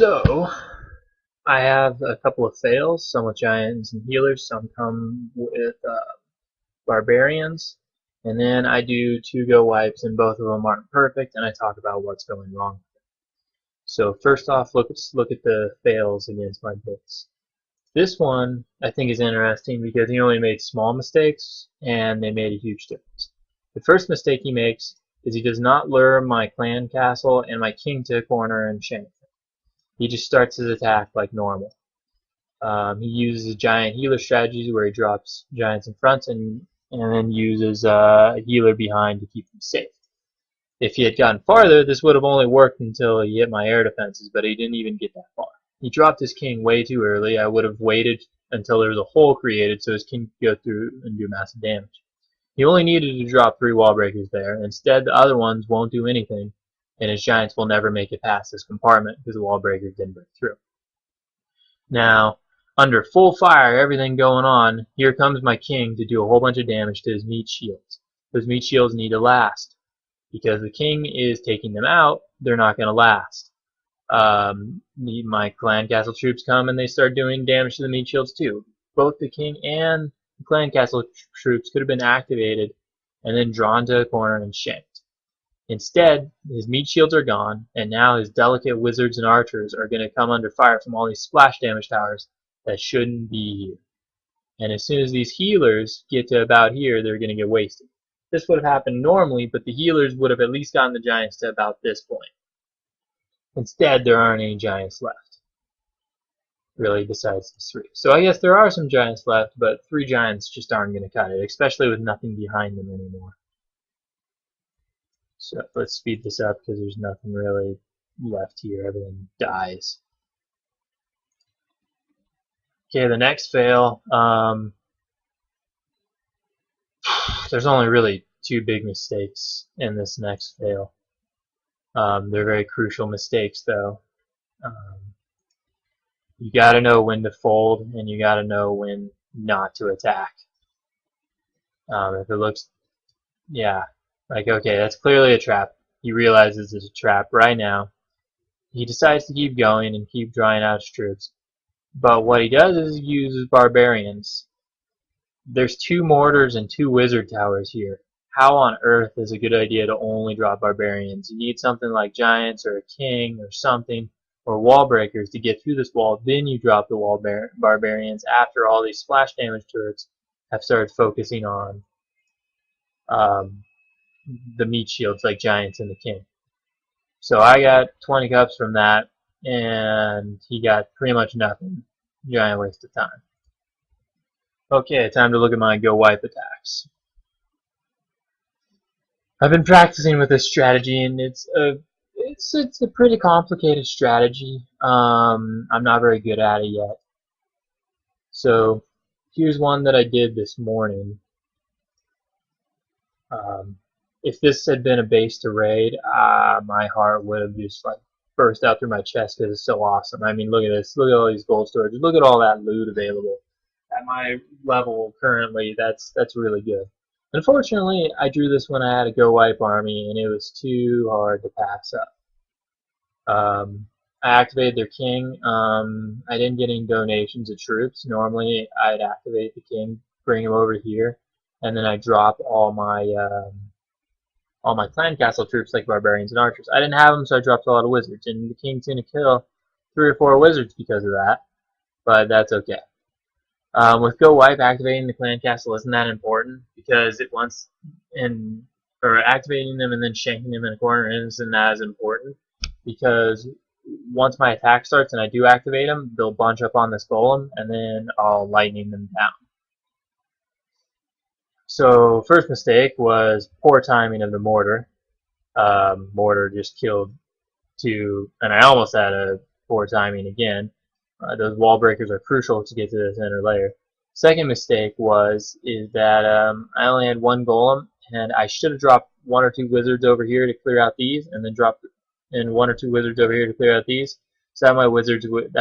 So, I have a couple of fails, some with giants and healers, some come with barbarians, and then I do two go wipes, and both of them aren't perfect, and I talk about what's going wrong. So first off, let's look at the fails against my bits. This one I think is interesting because he only made small mistakes, and they made a huge difference. The first mistake he makes is he does not lure my clan castle and my king to a corner and shank him. He just starts his attack like normal. He uses giant healer strategies where he drops giants in front and then uses a healer behind to keep them safe. If he had gotten farther, this would have only worked until he hit my air defenses, but he didn't even get that far. He dropped his king way too early. I would have waited until there was a hole created so his king could go through and do massive damage. He only needed to drop 3 wall breakers there. Instead, the other ones won't do anything, and his giants will never make it past this compartment because the wall breakers didn't break through. Now, under full fire, everything going on, here comes my king to do a whole bunch of damage to his meat shields. Those meat shields need to last. Because the king is taking them out, they're not going to last. My clan castle troops come and they start doing damage to the meat shields too. Both the king and the clan castle troops could have been activated and then drawn to a corner and shanked. Instead, his meat shields are gone, and now his delicate wizards and archers are going to come under fire from all these splash damage towers that shouldn't be here. And as soon as these healers get to about here, they're going to get wasted. This would have happened normally, but the healers would have at least gotten the giants to about this point. Instead, there aren't any giants left, really, besides the 3. So I guess there are some giants left, but 3 giants just aren't going to cut it, especially with nothing behind them anymore. So let's speed this up because there's nothing really left here. Everything dies. Okay, the next fail. There's only really 2 big mistakes in this next fail. They're very crucial mistakes, though. You got to know when to fold, and you got to know when not to attack. If it looks, yeah, like, okay, that's clearly a trap. He realizes it's a trap right now. He decides to keep going and keep drawing out his troops. But what he does is he uses barbarians. There's 2 mortars and 2 wizard towers here. How on earth is a good idea to only drop barbarians? You need something like giants or a king or something, or wall breakers to get through this wall. Then you drop the barbarians after all these splash damage turrets have started focusing on the meat shields like giants and the king. So I got 20 cups from that, and he got pretty much nothing. Giant waste of time. Okay, time to look at my GoWiPe attacks. I've been practicing with this strategy, and it's a pretty complicated strategy. I'm not very good at it yet. So here's one that I did this morning. If this had been a base to raid, my heart would have just like burst out through my chest because it's so awesome. I mean, look at this. Look at all these gold storages. Look at all that loot available. At my level currently, that's really good. Unfortunately, I drew this when I had a GoWiPe army, and it was too hard to pass up. I activated their king. I didn't get any donations of troops. Normally, I'd activate the king, bring him over here, and then I drop all my clan castle troops like barbarians and archers. I didn't have them, so I dropped a lot of wizards, and the king's gonna kill 3 or 4 wizards because of that, but that's okay. With GoWiPe, activating the clan castle isn't that important because it wants or activating them and then shanking them in a corner isn't as important because once my attack starts and I do activate them, they'll bunch up on this golem and then I'll lightning them down. So first mistake was poor timing of the mortar. Mortar just killed 2, and I almost had a poor timing again. Those wall breakers are crucial to get to this inner layer. Second mistake is that I only had 1 golem, and I should have dropped 1 or 2 wizards over here to clear out these, and then dropped 1 or 2 wizards over here to clear out these. So that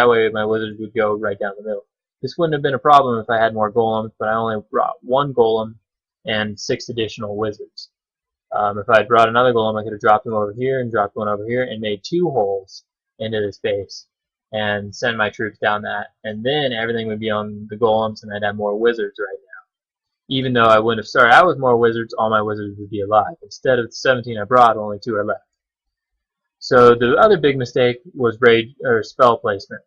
way my wizards would go right down the middle. This wouldn't have been a problem if I had more golems, but I only brought 1 golem and 6 additional wizards. If I had brought another golem, I could have dropped him over here and dropped 1 over here and made 2 holes into this base. and send my troops down that, and then everything would be on the golems, and I'd have more wizards right now. Even though I wouldn't have started out with more wizards, all my wizards would be alive. Instead of the 17 I brought, only 2 are left. So the other big mistake was raid or spell placement.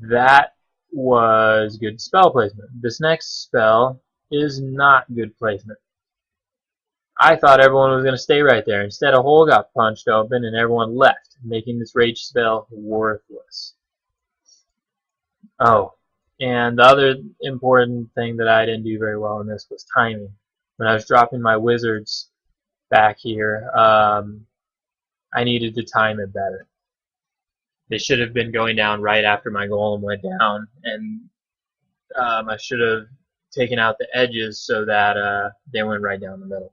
That was good spell placement. This next spell is not good placement. I thought everyone was going to stay right there. Instead, a hole got punched open and everyone left, making this rage spell worthless. Oh, and the other important thing that I didn't do very well in this was timing. When I was dropping my wizards back here, I needed to time it better. They should have been going down right after my golem went down, and I should have taken out the edges so that they went right down the middle.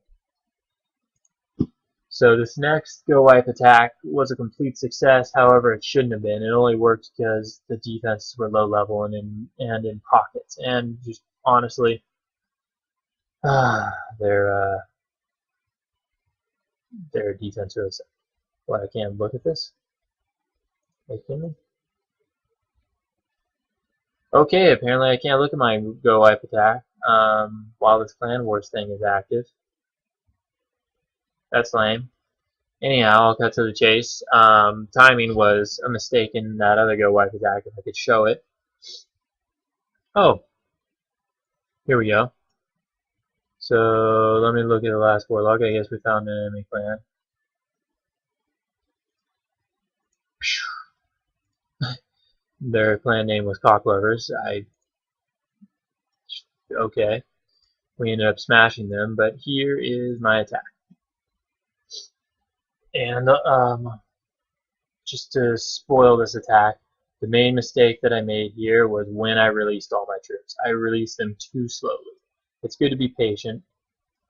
So this next GoWiPe attack was a complete success. However, it shouldn't have been. It only worked because the defenses were low level and in pockets. And just honestly, their defense was. What, I can't look at this? Okay, apparently I can't look at my GoWiPe attack while this Clan Wars thing is active. That's lame. Anyhow, I'll cut to the chase. Timing was a mistake in that other GoWiPe attack, if I could show it. Oh, here we go. So let me look at the last warlock. I guess we found an enemy clan. Their clan name was Cocklovers. Okay. We ended up smashing them, but here is my attack. And just to spoil this attack, the main mistake that I made here was when I released all my troops. I released them too slowly. It's good to be patient.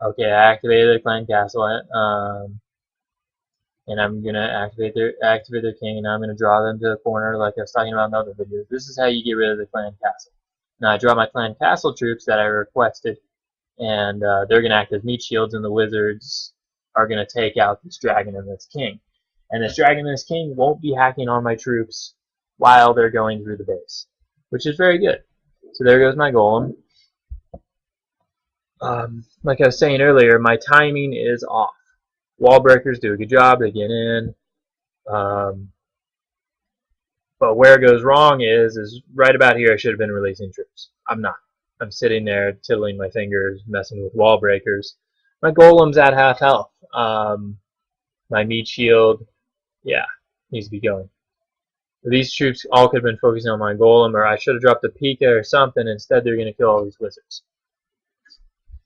Okay, I activated the clan castle, and I'm gonna activate their king, and I'm gonna draw them to the corner like I was talking about in other videos. This is how you get rid of the clan castle. Now I draw my clan castle troops that I requested, and they're gonna act as meat shields, and the wizards are gonna take out this dragon and this king. And this dragon and this king won't be hacking on my troops while they're going through the base, which is very good. So there goes my golem. Like I was saying earlier, my timing is off. Wall breakers do a good job, they get in. But where it goes wrong is right about here I should have been releasing troops. I'm not. I'm sitting there tiddling my fingers, messing with wall breakers. My golem's at half health. My meat shield, yeah, needs to be going. These troops all could have been focusing on my golem, or I should have dropped a P.E.K.K.A. or something. Instead, they're going to kill all these wizards.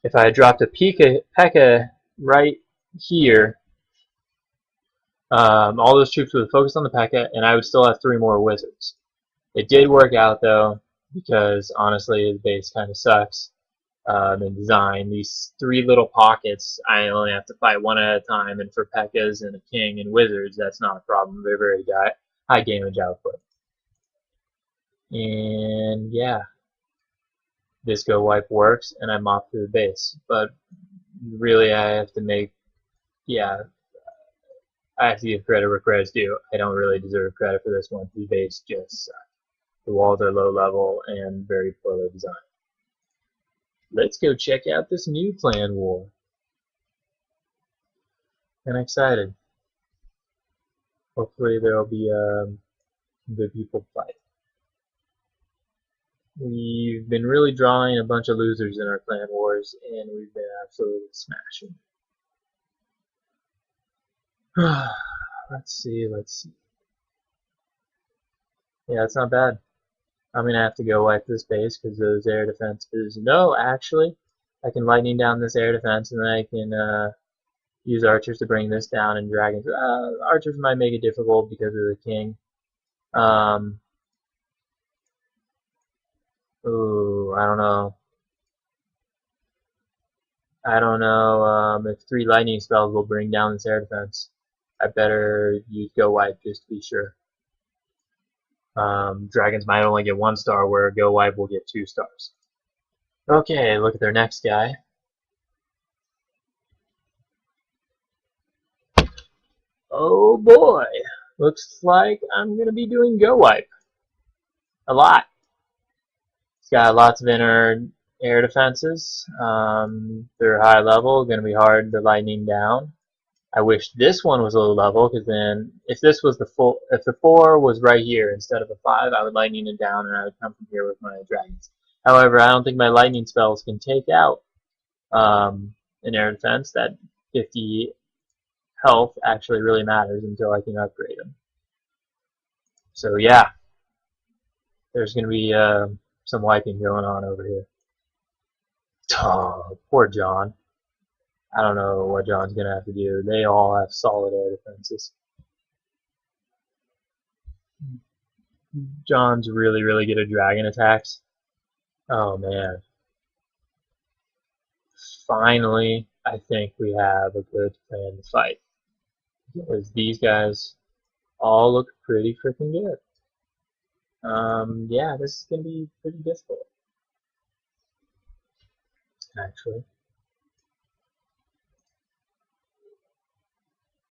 If I had dropped a P.E.K.K.A. right here, all those troops would have focused on the P.E.K.K.A. and I would still have 3 more wizards. It did work out though, because honestly the base kind of sucks in design. These 3 little pockets, I only have to fight one at a time, and for P.E.K.K.A.s and a king and wizards, that's not a problem. They're very high damage output. And yeah, this GoWiPe works, and I'm off to the base. But really, I have to make, yeah, I have to give credit where credit's due. I don't really deserve credit for this one. The base just sucks. The walls are low level and very poorly designed. Let's go check out this new clan war. I'm excited. Hopefully there'll be good people fight. We've been really drawing a bunch of losers in our clan wars, and we've been absolutely smashing. Let's see. Yeah, it's not bad. I'm gonna have to go wipe this base because those air defenses. No, actually, I can lightning down this air defense, and then I can use archers to bring this down, and dragons. Archers might make it difficult because of the king. Ooh, I don't know. If 3 lightning spells will bring down this air defense. I better use GoWiPe just to be sure. Dragons might only get 1 star, where GoWiPe will get 2 stars. Okay, look at their next guy. Oh boy, Looks like I'm going to be doing GoWiPe a lot. It's got lots of inner air defenses. They're high level, going to be hard to lightning down. I wish this one was a low level, because then if this was if the 4 was right here instead of a 5, I would lightning it down and I would come from here with my dragons. However, I don't think my lightning spells can take out an air defense. That 50 health actually really matters until I can upgrade them. So yeah, there's going to be some wiping going on over here. Oh, poor John. I don't know what John's going to have to do. They all have solid air defenses. John's really, really good at dragon attacks. Oh man. Finally, I think we have a good plan to fight. Because these guys all look pretty freaking good. Yeah, this is going to be pretty difficult, actually.